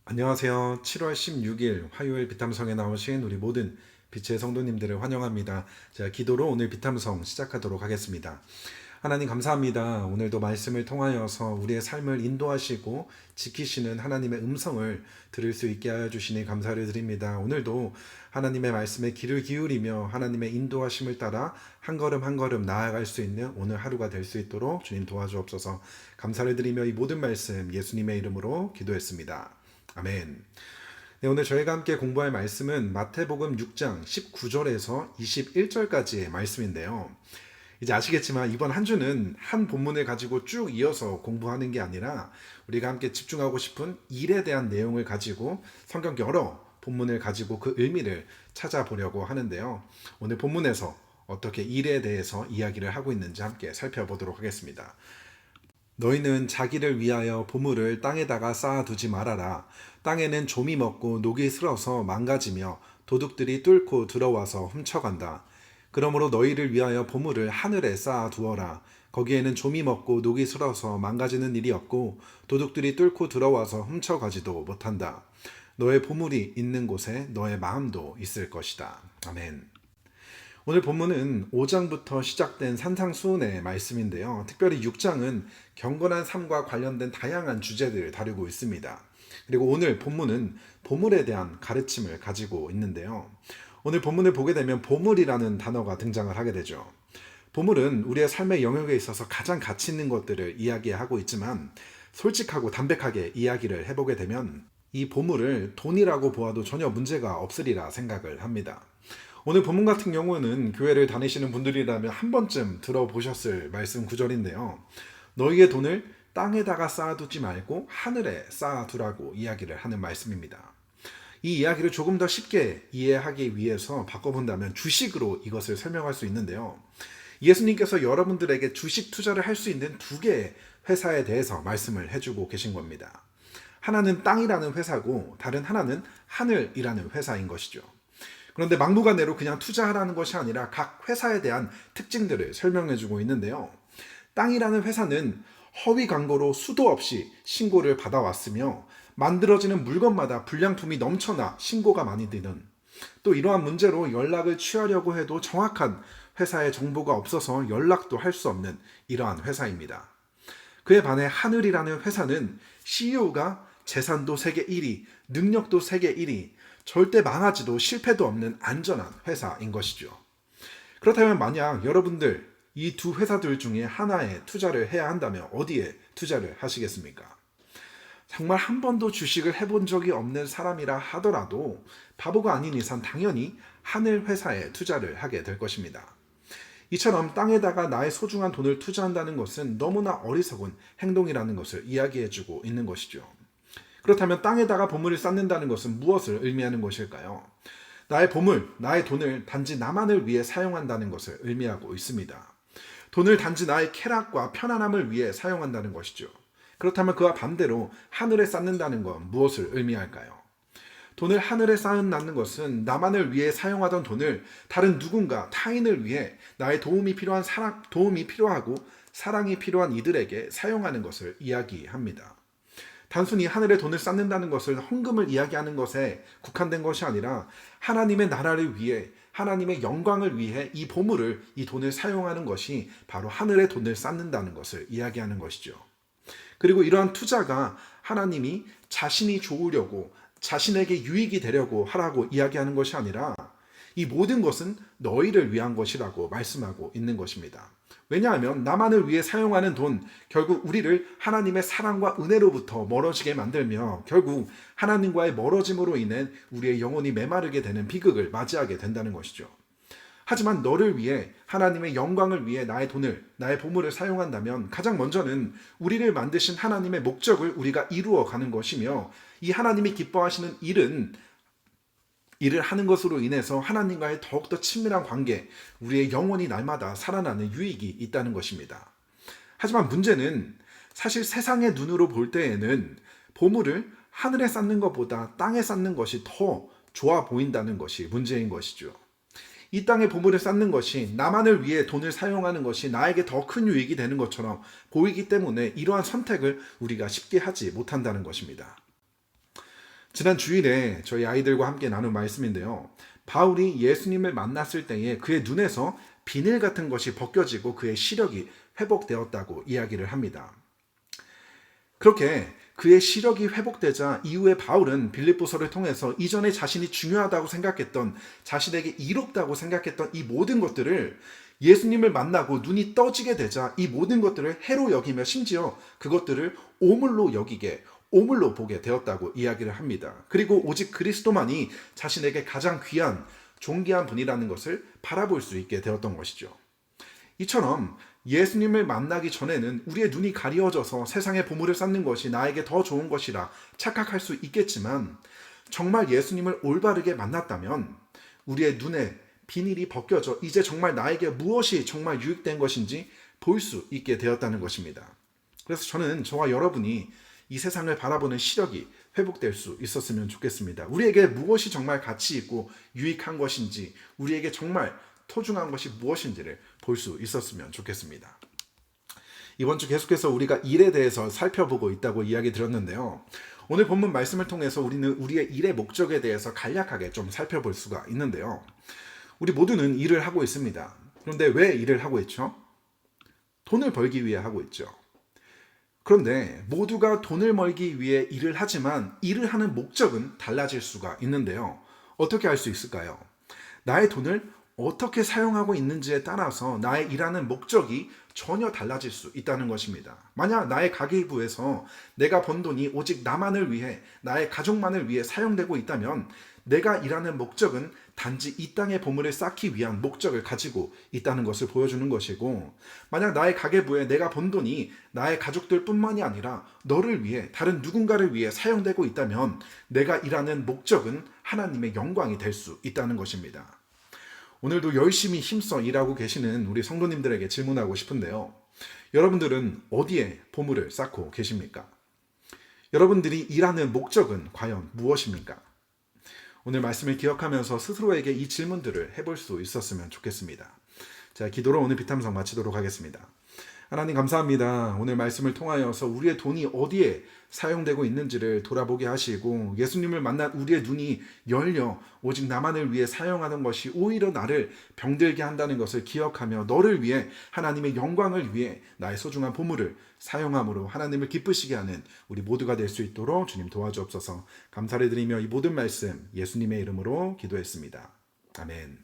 안녕하세요. 7월 16일 화요일 비탐성에 나오신 우리 모든 빛의 성도님들을 환영합니다. 제가 기도로 오늘 비탐성 시작하도록 하겠습니다. 하나님 감사합니다. 오늘도 말씀을 통하여서 우리의 삶을 인도하시고 지키시는 하나님의 음성을 들을 수 있게 하여 주시니 감사를 드립니다. 오늘도 하나님의 말씀에 귀를 기울이며 하나님의 인도하심을 따라 한 걸음 한 걸음 나아갈 수 있는 오늘 하루가 될 수 있도록 주님 도와주옵소서. 감사를 드리며 이 모든 말씀 예수님의 이름으로 기도했습니다. 아멘. 네, 오늘 저희가 함께 공부할 말씀은 마태복음 6장 19절에서 21절까지의 말씀인데요. 이제 아시겠지만 이번 한 주는 한 본문을 가지고 쭉 이어서 공부하는 게 아니라 우리가 함께 집중하고 싶은 일에 대한 내용을 가지고 성경 여러 본문을 가지고 그 의미를 찾아보려고 하는데요. 오늘 본문에서 어떻게 일에 대해서 이야기를 하고 있는지 함께 살펴보도록 하겠습니다. 너희는 자기를 위하여 보물을 땅에다가 쌓아두지 말아라. 땅에는 좀이 먹고 녹이 슬어서 망가지며 도둑들이 뚫고 들어와서 훔쳐간다. 그러므로 너희를 위하여 보물을 하늘에 쌓아두어라. 거기에는 좀이 먹고 녹이 슬어서 망가지는 일이 없고 도둑들이 뚫고 들어와서 훔쳐가지도 못한다. 너의 보물이 있는 곳에 너의 마음도 있을 것이다. 아멘. 오늘 본문은 5장부터 시작된 산상수훈의 말씀인데요. 특별히 6장은 경건한 삶과 관련된 다양한 주제들을 다루고 있습니다. 그리고 오늘 본문은 보물에 대한 가르침을 가지고 있는데요. 오늘 본문을 보게 되면 보물이라는 단어가 등장을 하게 되죠. 보물은 우리의 삶의 영역에 있어서 가장 가치 있는 것들을 이야기하고 있지만 솔직하고 담백하게 이야기를 해보게 되면 이 보물을 돈이라고 보아도 전혀 문제가 없으리라 생각을 합니다. 오늘 본문 같은 경우는 교회를 다니시는 분들이라면 한 번쯤 들어보셨을 말씀 구절인데요. 너희의 돈을 땅에다가 쌓아두지 말고 하늘에 쌓아두라고 이야기를 하는 말씀입니다. 이 이야기를 조금 더 쉽게 이해하기 위해서 바꿔본다면 주식으로 이것을 설명할 수 있는데요. 예수님께서 여러분들에게 주식 투자를 할 수 있는 두 개의 회사에 대해서 말씀을 해주고 계신 겁니다. 하나는 땅이라는 회사고 다른 하나는 하늘이라는 회사인 것이죠. 그런데 막무가내로 그냥 투자하라는 것이 아니라 각 회사에 대한 특징들을 설명해주고 있는데요. 땅이라는 회사는 허위 광고로 수도 없이 신고를 받아왔으며 만들어지는 물건마다 불량품이 넘쳐나 신고가 많이 되는, 또 이러한 문제로 연락을 취하려고 해도 정확한 회사의 정보가 없어서 연락도 할 수 없는 이러한 회사입니다. 그에 반해 하늘이라는 회사는 CEO가 재산도 세계 1위, 능력도 세계 1위, 절대 망하지도 실패도 없는 안전한 회사인 것이죠. 그렇다면 만약 여러분들 이 두 회사들 중에 하나에 투자를 해야 한다면 어디에 투자를 하시겠습니까? 정말 한 번도 주식을 해본 적이 없는 사람이라 하더라도 바보가 아닌 이상 당연히 하늘 회사에 투자를 하게 될 것입니다. 이처럼 땅에다가 나의 소중한 돈을 투자한다는 것은 너무나 어리석은 행동이라는 것을 이야기해주고 있는 것이죠. 그렇다면 땅에다가 보물을 쌓는다는 것은 무엇을 의미하는 것일까요? 나의 보물, 나의 돈을 단지 나만을 위해 사용한다는 것을 의미하고 있습니다. 돈을 단지 나의 쾌락과 편안함을 위해 사용한다는 것이죠. 그렇다면 그와 반대로 하늘에 쌓는다는 건 무엇을 의미할까요? 돈을 하늘에 쌓는다는 것은 나만을 위해 사용하던 돈을 다른 누군가, 타인을 위해 나의 도움이 필요하고 사랑이 필요한 이들에게 사용하는 것을 이야기합니다. 단순히 하늘에 돈을 쌓는다는 것을 헌금을 이야기하는 것에 국한된 것이 아니라 하나님의 나라를 위해, 하나님의 영광을 위해 이 보물을, 이 돈을 사용하는 것이 바로 하늘에 돈을 쌓는다는 것을 이야기하는 것이죠. 그리고 이러한 투자가 하나님이 자신이 좋으려고, 자신에게 유익이 되려고 하라고 이야기하는 것이 아니라 이 모든 것은 너희를 위한 것이라고 말씀하고 있는 것입니다. 왜냐하면 나만을 위해 사용하는 돈, 결국 우리를 하나님의 사랑과 은혜로부터 멀어지게 만들며 결국 하나님과의 멀어짐으로 인해 우리의 영혼이 메마르게 되는 비극을 맞이하게 된다는 것이죠. 하지만 너를 위해, 하나님의 영광을 위해 나의 돈을, 나의 보물을 사용한다면 가장 먼저는 우리를 만드신 하나님의 목적을 우리가 이루어 가는 것이며 이 하나님이 기뻐하시는 일을 하는 것으로 인해서 하나님과의 더욱더 친밀한 관계, 우리의 영혼이 날마다 살아나는 유익이 있다는 것입니다. 하지만 문제는 사실 세상의 눈으로 볼 때에는 보물을 하늘에 쌓는 것보다 땅에 쌓는 것이 더 좋아 보인다는 것이 문제인 것이죠. 이 땅에 보물을 쌓는 것이, 나만을 위해 돈을 사용하는 것이 나에게 더 큰 유익이 되는 것처럼 보이기 때문에 이러한 선택을 우리가 쉽게 하지 못한다는 것입니다. 지난 주일에 저희 아이들과 함께 나눈 말씀인데요. 바울이 예수님을 만났을 때에 그의 눈에서 비늘 같은 것이 벗겨지고 그의 시력이 회복되었다고 이야기를 합니다. 그렇게 그의 시력이 회복되자 이후에 바울은 빌립보서를 통해서 이전에 자신이 중요하다고 생각했던, 자신에게 이롭다고 생각했던 이 모든 것들을 예수님을 만나고 눈이 떠지게 되자 이 모든 것들을 해로 여기며 심지어 그것들을 오물로 여기게, 오물로 보게 되었다고 이야기를 합니다. 그리고 오직 그리스도만이 자신에게 가장 귀한, 존귀한 분이라는 것을 바라볼 수 있게 되었던 것이죠. 이처럼 예수님을 만나기 전에는 우리의 눈이 가리워져서 세상의 보물을 쌓는 것이 나에게 더 좋은 것이라 착각할 수 있겠지만, 정말 예수님을 올바르게 만났다면 우리의 눈에 비닐이 벗겨져 이제 정말 나에게 무엇이 정말 유익된 것인지 볼 수 있게 되었다는 것입니다. 그래서 저는 저와 여러분이 이 세상을 바라보는 시력이 회복될 수 있었으면 좋겠습니다. 우리에게 무엇이 정말 가치 있고 유익한 것인지, 우리에게 정말 소중한 것이 무엇인지를 볼 수 있었으면 좋겠습니다. 이번 주 계속해서 우리가 일에 대해서 살펴보고 있다고 이야기 드렸는데요. 오늘 본문 말씀을 통해서 우리는 우리의 일의 목적에 대해서 간략하게 좀 살펴볼 수가 있는데요. 우리 모두는 일을 하고 있습니다. 그런데 왜 일을 하고 있죠? 돈을 벌기 위해 하고 있죠. 그런데 모두가 돈을 벌기 위해 일을 하지만 일을 하는 목적은 달라질 수가 있는데요. 어떻게 알 수 있을까요? 나의 돈을 어떻게 사용하고 있는지에 따라서 나의 일하는 목적이 전혀 달라질 수 있다는 것입니다. 만약 나의 가계부에서 내가 번 돈이 오직 나만을 위해, 나의 가족만을 위해 사용되고 있다면 내가 일하는 목적은 단지 이 땅의 보물을 쌓기 위한 목적을 가지고 있다는 것을 보여주는 것이고, 만약 나의 가계부에 내가 번 돈이 나의 가족들 뿐만이 아니라 너를 위해, 다른 누군가를 위해 사용되고 있다면 내가 일하는 목적은 하나님의 영광이 될 수 있다는 것입니다. 오늘도 열심히 힘써 일하고 계시는 우리 성도님들에게 질문하고 싶은데요. 여러분들은 어디에 보물을 쌓고 계십니까? 여러분들이 일하는 목적은 과연 무엇입니까? 오늘 말씀을 기억하면서 스스로에게 이 질문들을 해볼 수 있었으면 좋겠습니다. 자, 기도로 오늘 비탐성 마치도록 하겠습니다. 하나님 감사합니다. 오늘 말씀을 통하여서 우리의 돈이 어디에 사용되고 있는지를 돌아보게 하시고, 예수님을 만난 우리의 눈이 열려 오직 나만을 위해 사용하는 것이 오히려 나를 병들게 한다는 것을 기억하며 너를 위해, 하나님의 영광을 위해 나의 소중한 보물을 사용함으로 하나님을 기쁘시게 하는 우리 모두가 될 수 있도록 주님 도와주옵소서. 감사를 드리며 이 모든 말씀 예수님의 이름으로 기도했습니다. 아멘.